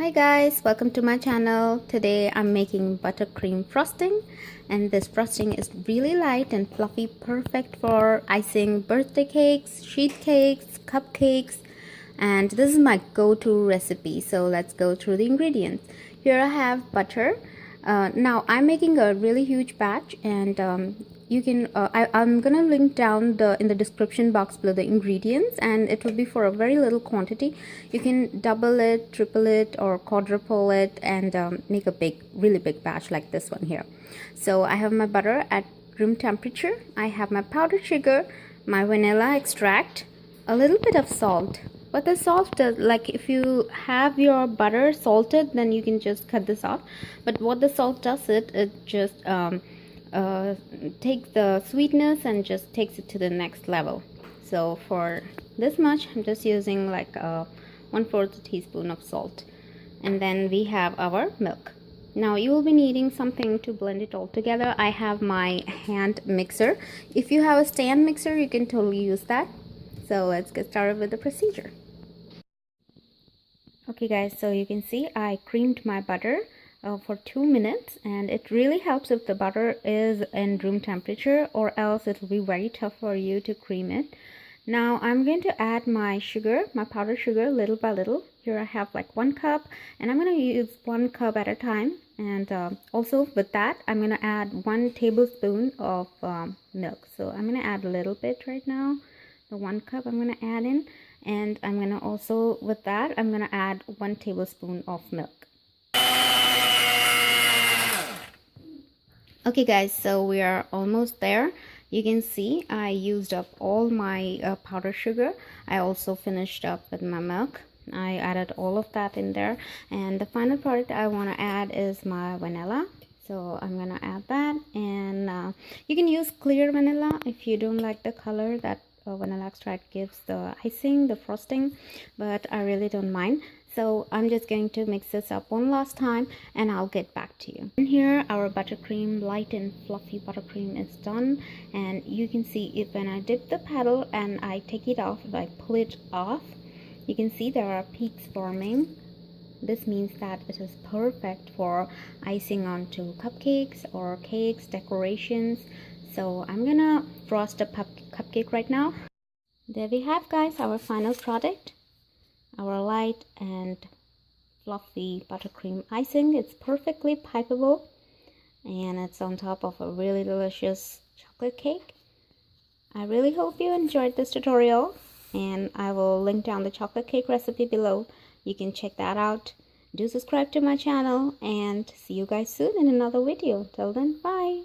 Hi guys, welcome to my channel. Today I'm making buttercream frosting, and this frosting is really light and fluffy, perfect for icing birthday cakes, sheet cakes, cupcakes, and this is my go-to recipe. So let's go through the ingredients. Here I have butter. Now I'm making a really huge batch, and you can I'm gonna link down in the description box below the ingredients, and it will be for a very little quantity. You can double it, triple it, or quadruple it, and make a really big batch like this one here. So I have my butter at room temperature. I have my powdered sugar, my vanilla extract, a little bit of salt. What the salt does, like if you have your butter salted, then you can just cut this off. But what the salt does, it just takes the sweetness and just takes it to the next level. So for this much, I'm just using like 1/4 teaspoon of salt. And then we have our milk. Now you will be needing something to blend it all together. I have my hand mixer. If you have a stand mixer, you can totally use that. So let's get started with the procedure. Okay guys, so you can see I creamed my butter for 2 minutes, and it really helps if the butter is in room temperature, or else it will be very tough for you to cream it. Now I'm going to add my sugar, my powdered sugar, little by little. Here I have like 1 cup, and I'm going to use 1 cup at a time. And also with that, I'm going to add 1 tablespoon of milk. So I'm going to add a little bit right now. The 1 cup I'm going to add in, and I'm going to also, with that, I'm going to add 1 tablespoon of milk. Okay guys, so we are almost there. You can see I used up all my powdered sugar. I also finished up with my milk. I added all of that in there, and the final product I want to add is my vanilla. So I'm gonna add that, and you can use clear vanilla if you don't like the color that vanilla extract gives the icing, the frosting, but I really don't mind. So I'm just going to mix this up one last time, and I'll get back to you. And here our buttercream, light and fluffy buttercream, is done, and you can see if when I dip the paddle and I take it off, if I pull it off, you can see there are peaks forming. This means that it is perfect for icing onto cupcakes or cakes, decorations. So I'm gonna frost a cupcake right now. There we have guys, our final product, our light and fluffy buttercream icing. It's perfectly pipeable, and it's on top of a really delicious chocolate cake. I really hope you enjoyed this tutorial, and I will link down the chocolate cake recipe below. You can check that out. Do subscribe to my channel, and see you guys soon in another video. Till then, bye.